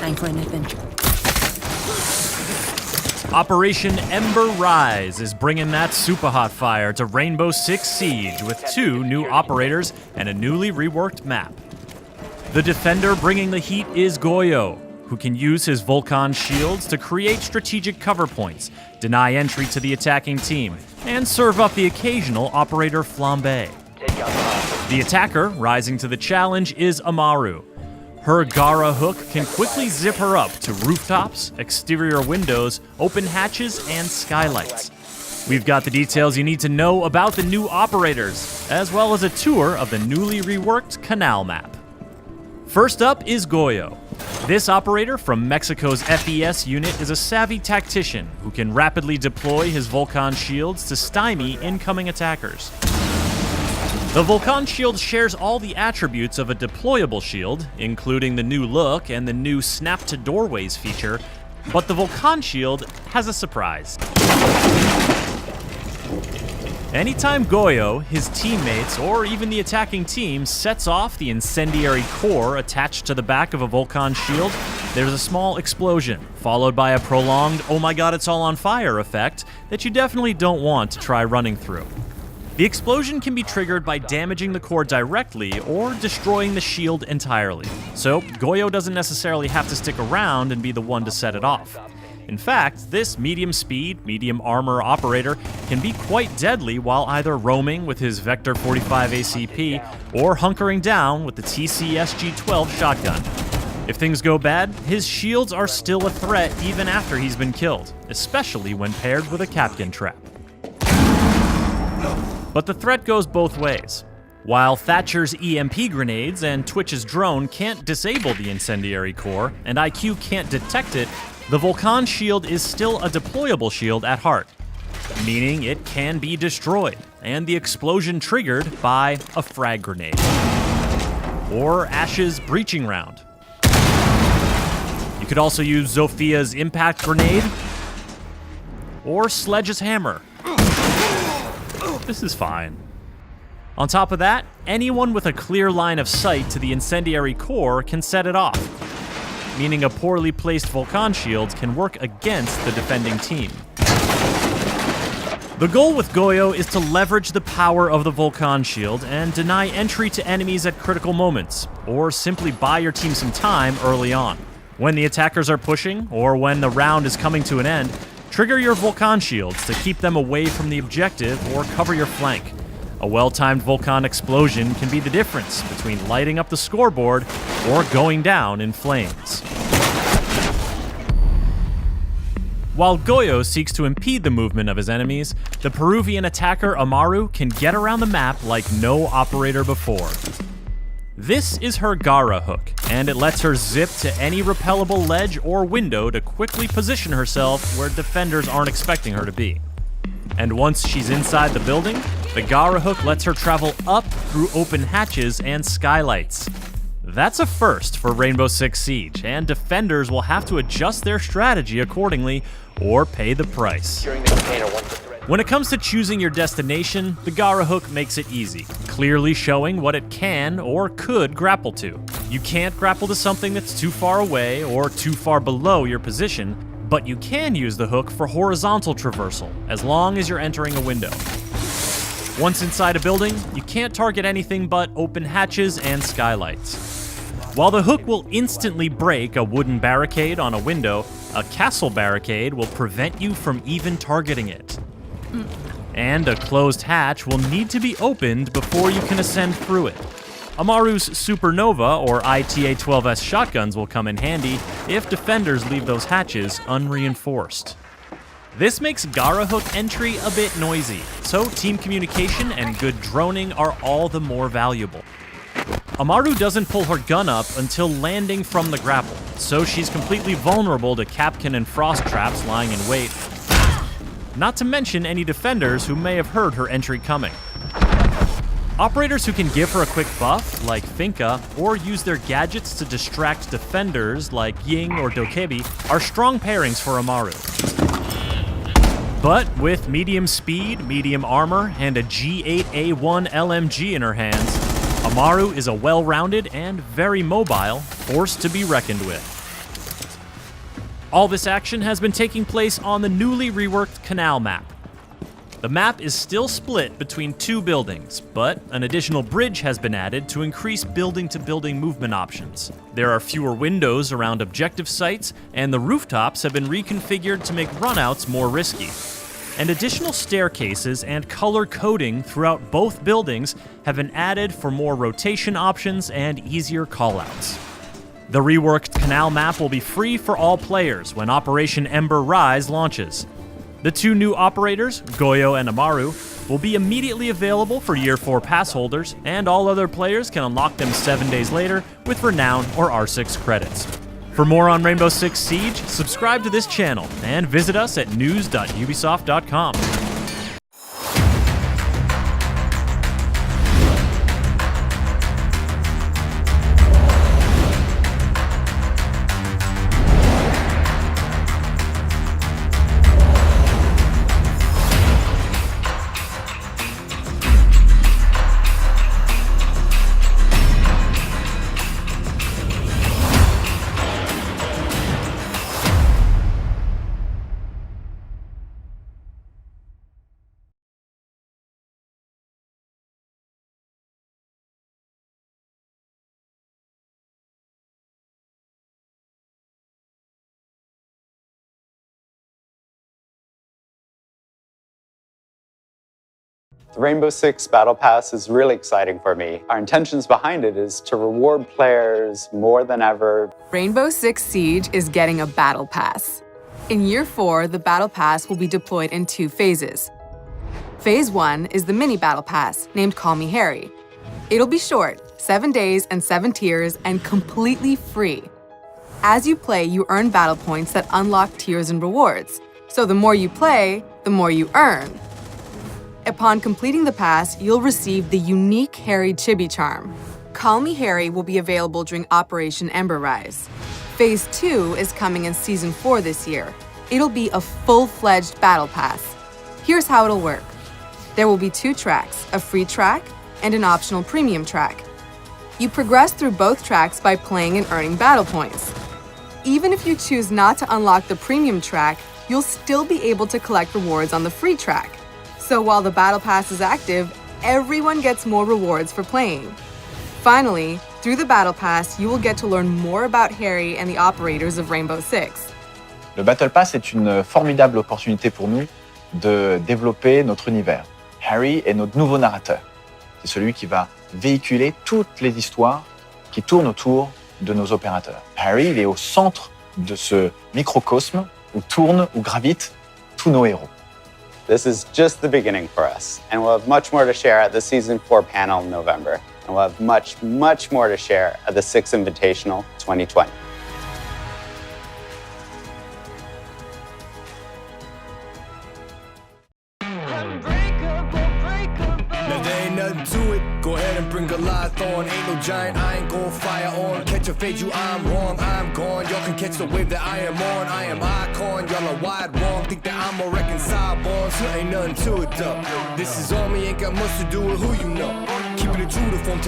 ain't for anything. Operation Ember Rise is bringing that super hot fire to Rainbow Six Siege with 2 new operators and a newly reworked map. The defender bringing the heat is Goyo, who can use his Vulcan shields to create strategic cover points, deny entry to the attacking team, and serve up the occasional operator flambe. The attacker rising to the challenge is Amaru. Her Gara hook can quickly zip her up to rooftops, exterior windows, open hatches, and skylights. We've got the details you need to know about the new operators, as well as a tour of the newly reworked canal map. First up is Goyo. This operator from Mexico's FES unit is a savvy tactician who can rapidly deploy his Vulcan shields to stymie incoming attackers. The Vulcan shield shares all the attributes of a deployable shield, including the new look and the new Snap to Doorways feature, but the Vulcan shield has a surprise. Anytime Goyo, his teammates, or even the attacking team sets off the incendiary core attached to the back of a Vulcan shield, there's a small explosion, followed by a prolonged "oh my god, it's all on fire" effect that you definitely don't want to try running through. The explosion can be triggered by damaging the core directly or destroying the shield entirely, so Goyo doesn't necessarily have to stick around and be the one to set it off. In fact, this medium speed, medium armor operator can be quite deadly while either roaming with his Vector 45 ACP or hunkering down with the TC-SG-12 shotgun. If things go bad, his shields are still a threat even after he's been killed, especially when paired with a Kapkan trap. But the threat goes both ways. While Thatcher's EMP grenades and Twitch's drone can't disable the incendiary core, and IQ can't detect it, the Vulcan shield is still a deployable shield at heart, meaning it can be destroyed, and the explosion triggered by a frag grenade. Or Ash's breaching round. You could also use Zophia's impact grenade, or Sledge's hammer. This is fine. On top of that, anyone with a clear line of sight to the incendiary core can set it off, meaning a poorly placed Vulcan shield can work against the defending team. The goal with Goyo is to leverage the power of the Vulcan shield and deny entry to enemies at critical moments, or simply buy your team some time early on. When the attackers are pushing, or when the round is coming to an end, trigger your Vulcan shields to keep them away from the objective or cover your flank. A well-timed Vulcan explosion can be the difference between lighting up the scoreboard or going down in flames. While Goyo seeks to impede the movement of his enemies, the Peruvian attacker Amaru can get around the map like no operator before. This is her Gara hook, and it lets her zip to any repellable ledge or window to quickly position herself where defenders aren't expecting her to be. And once she's inside the building, the Gara hook lets her travel up through open hatches and skylights. That's a first for Rainbow Six Siege, and defenders will have to adjust their strategy accordingly or pay the price. When it comes to choosing your destination, the Gara hook makes it easy, clearly showing what it can or could grapple to. You can't grapple to something that's too far away or too far below your position, but you can use the hook for horizontal traversal, as long as you're entering a window. Once inside a building, you can't target anything but open hatches and skylights. While the hook will instantly break a wooden barricade on a window, a castle barricade will prevent you from even targeting it. And a closed hatch will need to be opened before you can ascend through it. Amaru's Supernova or ITA-12S shotguns will come in handy if defenders leave those hatches unreinforced. This makes Gara hook entry a bit noisy, so team communication and good droning are all the more valuable. Amaru doesn't pull her gun up until landing from the grapple, so she's completely vulnerable to Kapkan and frost traps lying in wait, not to mention any defenders who may have heard her entry coming. Operators who can give her a quick buff, like Finka, or use their gadgets to distract defenders, like Ying or Dokebi, are strong pairings for Amaru. But with medium speed, medium armor, and a G8A1 LMG in her hands, Amaru is a well-rounded and very mobile force to be reckoned with. All this action has been taking place on the newly reworked canal map. The map is still split between two buildings, but an additional bridge has been added to increase building-to-building movement options. There are fewer windows around objective sites, and the rooftops have been reconfigured to make runouts more risky. And additional staircases and color coding throughout both buildings have been added for more rotation options and easier callouts. The reworked canal map will be free for all players when Operation Ember Rise launches. The two new operators, Goyo and Amaru, will be immediately available for Year 4 pass holders, and all other players can unlock them 7 days later with Renown or R6 credits. For more on Rainbow Six Siege, subscribe to this channel and visit us at news.ubisoft.com. The Rainbow Six Battle Pass is really exciting for me. Our intentions behind it is to reward players more than ever. Rainbow Six Siege is getting a Battle Pass. In Year 4, the Battle Pass will be deployed in 2 phases. Phase 1 is the mini Battle Pass, named Call Me Harry. It'll be short, 7 days and 7 tiers, and completely free. As you play, you earn battle points that unlock tiers and rewards. So the more you play, the more you earn. Upon completing the pass, you'll receive the unique Harry Chibi charm. Call Me Harry will be available during Operation Ember Rise. Phase 2 is coming in Season 4 this year. It'll be a full-fledged battle pass. Here's how it'll work. There will be 2 tracks, a free track and an optional premium track. You progress through both tracks by playing and earning battle points. Even if you choose not to unlock the premium track, you'll still be able to collect rewards on the free track. So while the Battle Pass is active, everyone gets more rewards for playing. Finally, through the Battle Pass, you will get to learn more about Harry and the operators of Rainbow Six. Le Battle Pass est une formidable opportunité pour nous de développer notre univers. Harry est notre nouveau narrateur. C'est celui qui va véhiculer toutes les histoires qui tournent autour de nos opérateurs. Harry, il est au centre de ce microcosme où tournent, où gravitent tous nos héros. This is just the beginning for us, and we'll have much more to share at the Season 4 panel in November, and we'll have much, much more to share at the Six Invitational 2020. Now there ain't nothing to it. Go ahead and bring a live on. Ain't no giant, I ain't gon' fire on. Catch a fade, you, I'm wrong, I'm gone. Y'all can catch the wave that I am on. I am icon, y'all are wide wrong. Think that I'm a reconcile born, so ain't nothing to it though. This is on me, ain't got much to do with who you know. Keeping it true to form.